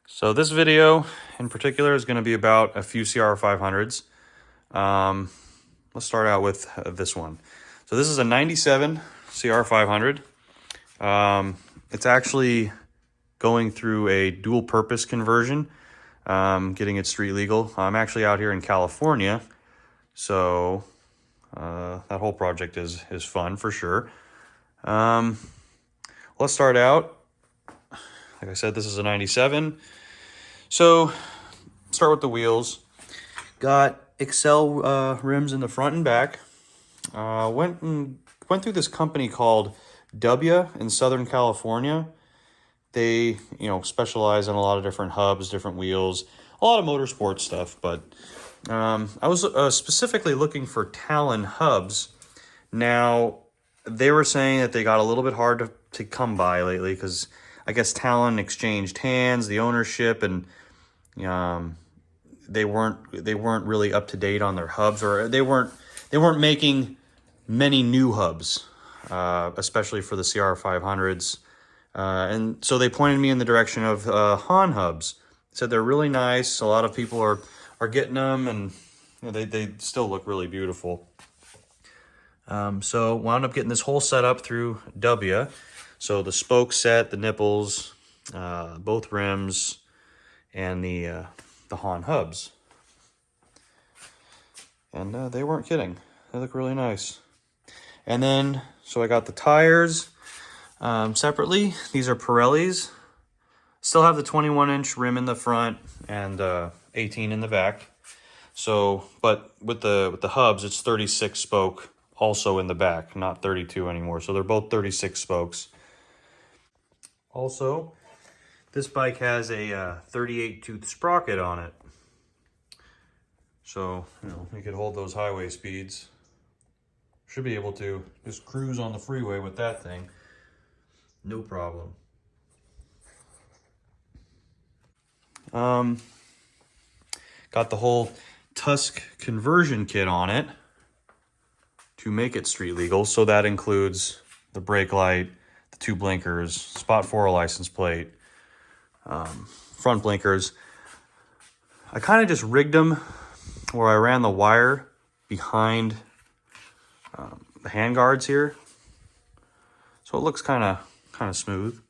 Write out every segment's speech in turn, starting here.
So this video in particular is going to be about a few CR500s. Let's start out with this one. So this is a 97 CR500. It's actually going through a dual purpose conversion, getting it street legal. I'm actually out here in California, so that whole project is fun for sure. Let's start out. Like I said, this is a 97. So start with the wheels. Got Excel rims in the front and back. Went through this company called W in Southern California. They, specialize in a lot of different hubs, different wheels, a lot of motorsport stuff. But I was specifically looking for Talon hubs. Now, they were saying that they got a little bit hard to come by lately because I guess Talon exchanged hands, the ownership, and they weren't really up to date on their hubs, or they weren't making many new hubs, especially for the CR500s. And so they pointed me in the direction of Han hubs. Said they're really nice. A lot of people are getting them, and they still look really beautiful. So wound up getting this whole setup through W. So the spoke set, the nipples, both rims, and the Han hubs. And they weren't kidding. They look really nice. And then, so I got the tires separately. These are Pirellis. Still have the 21-inch rim in the front and 18 in the back. So, but with the hubs, it's 36 spoke also in the back, not 32 anymore. So they're both 36 spokes. Also, this bike has a 38 tooth sprocket on it. So, you could hold those highway speeds. Should be able to just cruise on the freeway with that thing. No problem. Got the whole Tusk conversion kit on it to make it street legal. So that includes the brake light, the two blinkers, Spot 4 license plate, front blinkers. I kind of just rigged them where I ran the wire behind the handguards here, so it looks kind of smooth.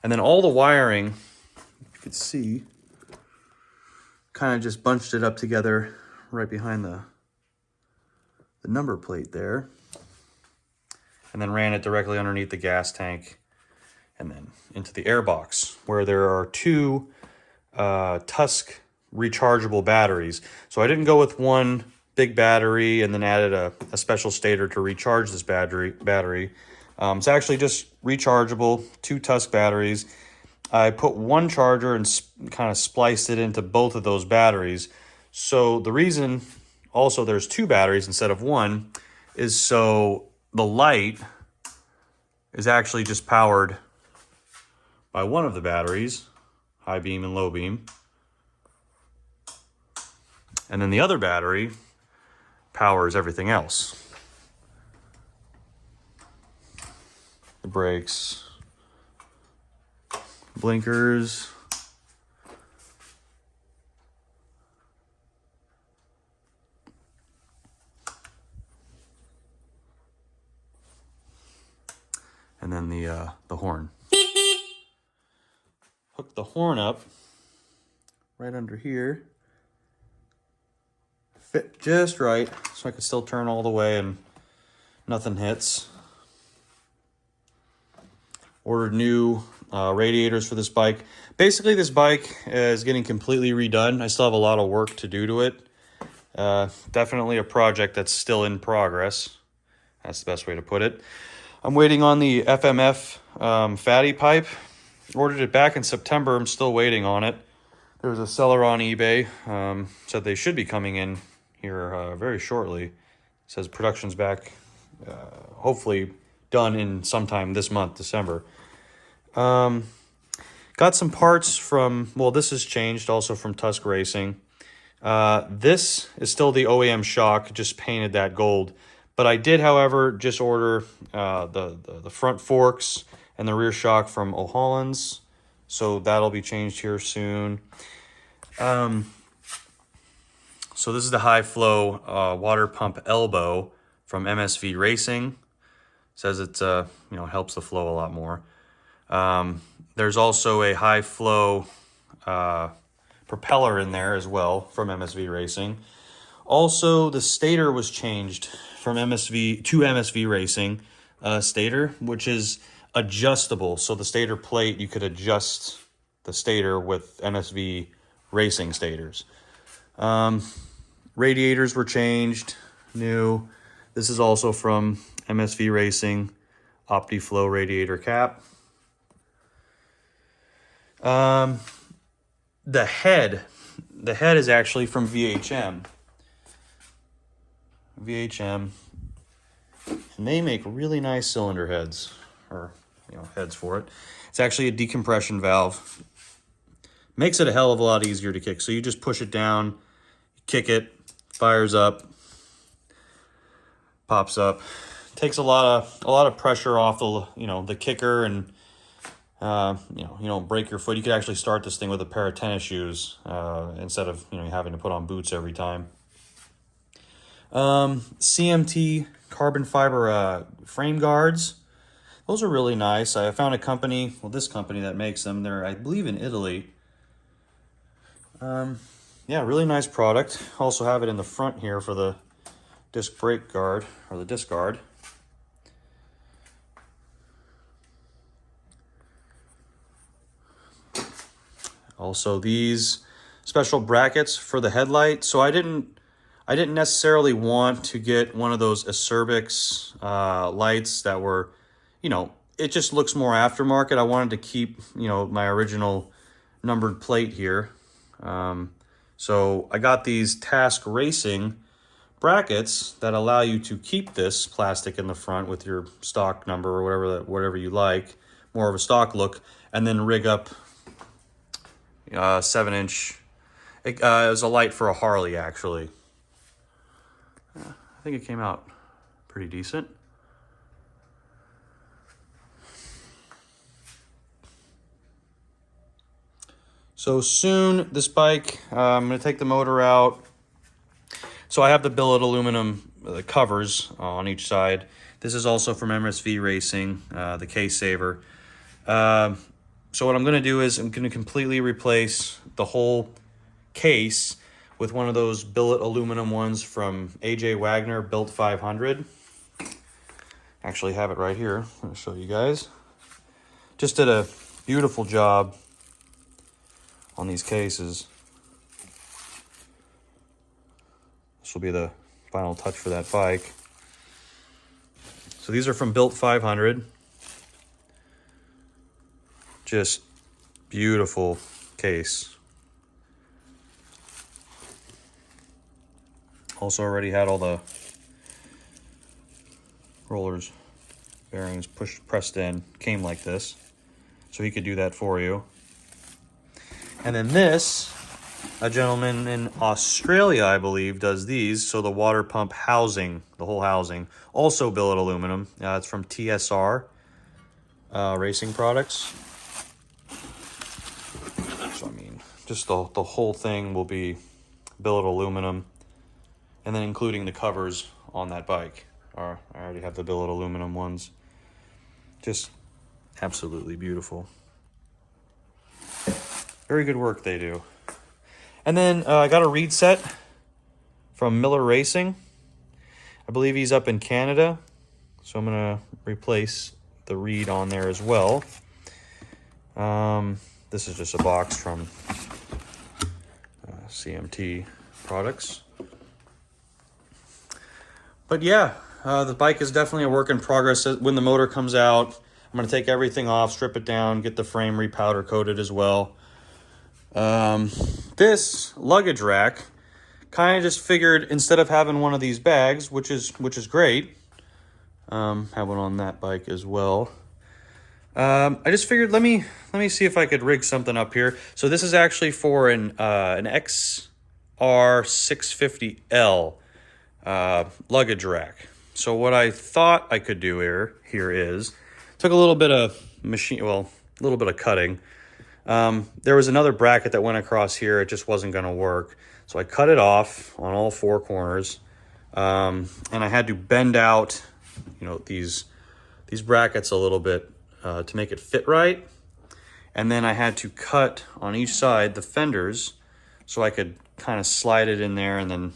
And then all the wiring, you could see, kind of just bunched it up together right behind the number plate there, and then ran it directly underneath the gas tank and then into the air box, where there are two Tusk rechargeable batteries. So I didn't go with one big battery and then added a special stator to recharge this battery. It's actually just rechargeable, two Tusk batteries. I put one charger and kind of spliced it into both of those batteries. So the reason also there's two batteries instead of one is so the light is actually just powered by one of the batteries, high beam and low beam. And then the other battery powers everything else. The brakes, blinkers, and then the horn. Hook the horn up right under here. Fit just right, so I can still turn all the way and nothing hits. Ordered new radiators for this bike. Basically, this bike is getting completely redone. I still have a lot of work to do to it. Definitely a project that's still in progress. That's the best way to put it. I'm waiting on the FMF fatty pipe. Ordered it back in September. I'm still waiting on it. There was a seller on eBay. Said they should be coming in here very shortly. It says production's back, hopefully done in sometime this month, December. Got some parts from, well, this has changed also from Tusk Racing. This is still the OEM shock, just painted that gold. But I did, however, just order the front forks and the rear shock from O'Holland's. So that'll be changed here soon. So this is the high flow water pump elbow from MSV Racing. Says it's helps the flow a lot more. There's also a high flow propeller in there as well from MSV Racing. Also, the stator was changed from MSV to MSV Racing stator, which is adjustable. So the stator plate, you could adjust the stator with MSV Racing stators. Radiators were changed, new. This is also from MSV Racing, OptiFlow radiator cap. The head is actually from VHM. And they make really nice cylinder heads, or heads for it. It's actually a decompression valve. Makes it a hell of a lot easier to kick. So you just push it down, kick it, fires up, pops up. Takes a lot of pressure off the kicker, and you don't break your foot. You could actually start this thing with a pair of tennis shoes instead of having to put on boots every time. CMT carbon fiber frame guards. Those are really nice. I found a company, this company that makes them. They're, I believe, in Italy. Yeah, really nice product. Also have it in the front here for the disc brake guard, or the disc guard. Also these special brackets for the headlight. So I didn't necessarily want to get one of those Acerbix lights that were, it just looks more aftermarket. I wanted to keep, my original numbered plate here. So I got these Task Racing brackets that allow you to keep this plastic in the front with your stock number or whatever you like, more of a stock look, and then rig up 7-inch. It was a light for a Harley, actually. I think it came out pretty decent. So soon, this bike, I'm going to take the motor out. So I have the billet aluminum covers on each side. This is also from MSV Racing, the Case Saver. So what I'm going to do is I'm going to completely replace the whole case with one of those billet aluminum ones from AJ Wagner, Built 500. Actually have it right here. I'll show you guys. Just did a beautiful job on these cases. This will be the final touch for that bike. So these are from Built 500. Just beautiful case. Also already had all the rollers, bearings pressed in, came like this. So he could do that for you. And then this, a gentleman in Australia, I believe, does these. So the water pump housing, the whole housing, also billet aluminum. It's from TSR Racing Products. So I mean, just the whole thing will be billet aluminum. And then including the covers on that bike. I already have the billet aluminum ones. Just absolutely beautiful. Very good work they do. And then I got a reed set from Miller Racing. I believe he's up in Canada. So I'm going to replace the reed on there as well. This is just a box from CMT products. But yeah, the bike is definitely a work in progress. When the motor comes out, I'm going to take everything off, strip it down, get the frame repowder coated as well. This luggage rack, kind of just figured instead of having one of these bags, which is great, have one on that bike as well. I just figured let me see if I could rig something up here. So this is actually for an XR650L luggage rack. So what I thought I could do here is took a little bit of machine, well, a little bit of cutting. There was another bracket that went across here. It just wasn't going to work. So I cut it off on all four corners. And I had to bend out, you know, these brackets a little bit to make it fit right. And then I had to cut on each side the fenders so I could kind of slide it in there and then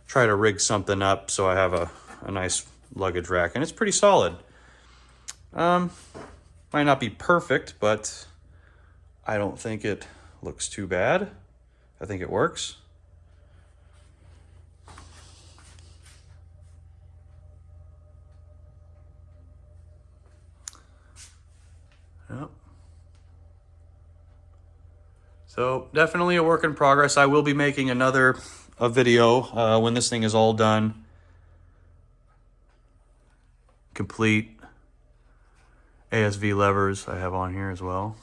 try to rig something up so I have a nice luggage rack. And it's pretty solid. Might not be perfect, but I don't think it looks too bad. I think it works. Yep. So definitely a work in progress. I will be making a video when this thing is all done. Complete. ASV levers I have on here as well.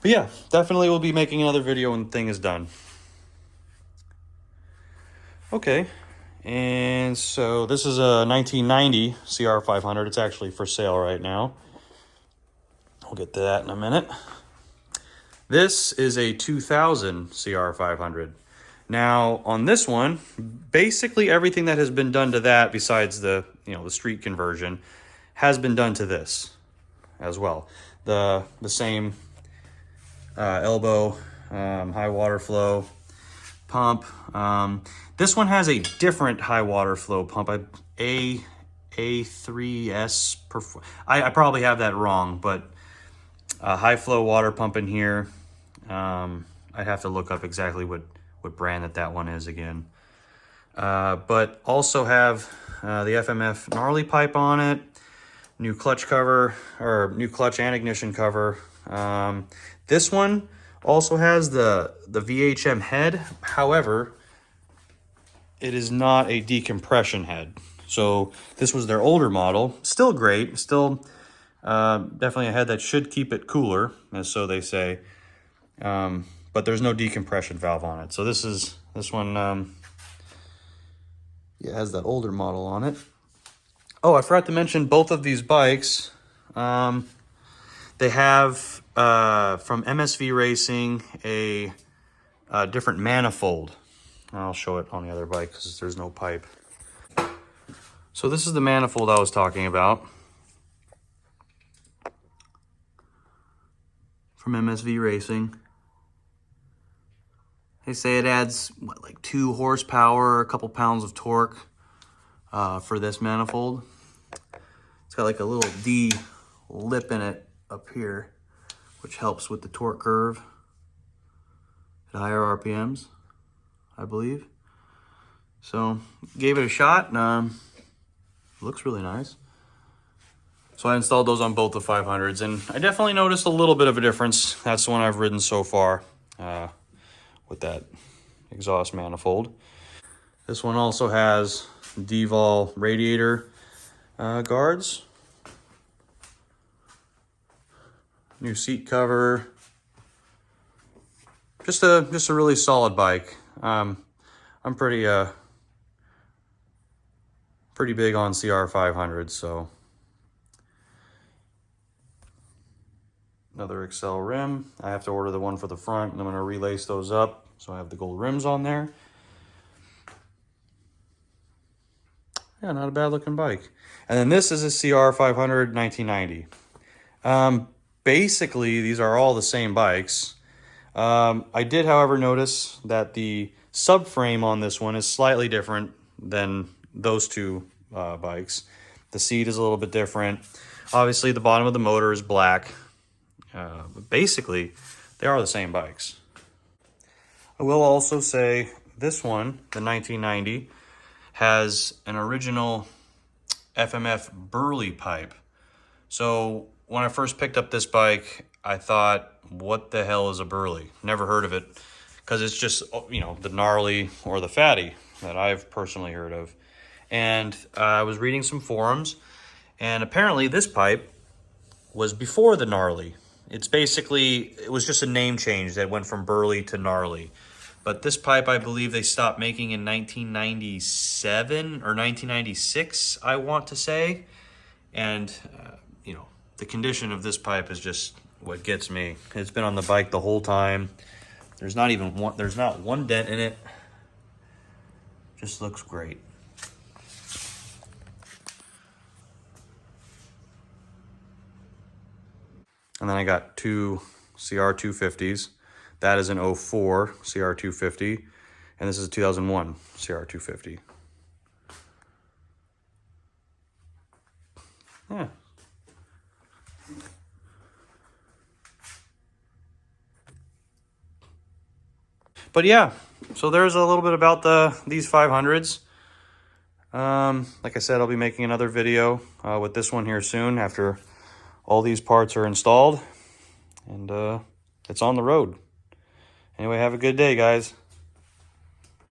But yeah, definitely will be making another video when the thing is done. Okay, and so this is a 1990 CR500. It's actually for sale right now. I'll get to that in a minute. This is a 2000 CR500. Now on this one, basically everything that has been done to that, besides the street conversion, has been done to this as well. The same elbow, high water flow pump. This one has a different high water flow pump. A3S. I probably have that wrong, but high flow water pump in here. I'd have to look up exactly what brand that one is again. But also have the FMF gnarly pipe on it. New clutch cover, or new clutch and ignition cover. This one also has the VHM head. However, it is not a decompression head. So this was their older model. Still great. Still definitely a head that should keep it cooler, as so they say. But there's no decompression valve on it. So this one has that older model on it. Oh, I forgot to mention both of these bikes. They have, from MSV Racing, a different manifold. I'll show it on the other bike because there's no pipe. So this is the manifold I was talking about. From MSV Racing. They say it adds, like 2 horsepower, a couple pounds of torque for this manifold. It's got like a little D lip in it up here, which helps with the torque curve at higher RPMs, I believe. So gave it a shot, and it looks really nice. So I installed those on both the 500s, and I definitely noticed a little bit of a difference. That's the one I've ridden so far with that exhaust manifold. This one also has Devol radiator guards. New seat cover. Just a really solid bike. I'm pretty big on CR500s, so. Another Excel rim. I have to order the one for the front, and I'm going to relace those up so I have the gold rims on there. Yeah, not a bad looking bike. And then this is a CR500 1990. Basically, these are all the same bikes. I did, however, notice that the subframe on this one is slightly different than those two bikes. The seat is a little bit different. Obviously, the bottom of the motor is black. But basically, they are the same bikes. I will also say this one, the 1990, has an original FMF Burley pipe. So when I first picked up this bike, I thought, what the hell is a Burley? Never heard of it, because it's just, the gnarly or the fatty that I've personally heard of. And I was reading some forums, and apparently this pipe was before the gnarly. It was just a name change that went from Burley to gnarly. But this pipe, I believe they stopped making in 1997 or 1996, I want to say. And, you know, the condition of this pipe is just what gets me. It's been on the bike the whole time. There's not one dent in it. Just looks great. And then I got two CR250s. That is an 04 CR250, and this is a 2001 CR250. Yeah. But yeah, so there's a little bit about these 500s. Like I said, I'll be making another video with this one here soon after all these parts are installed, and it's on the road. Anyway, have a good day, guys.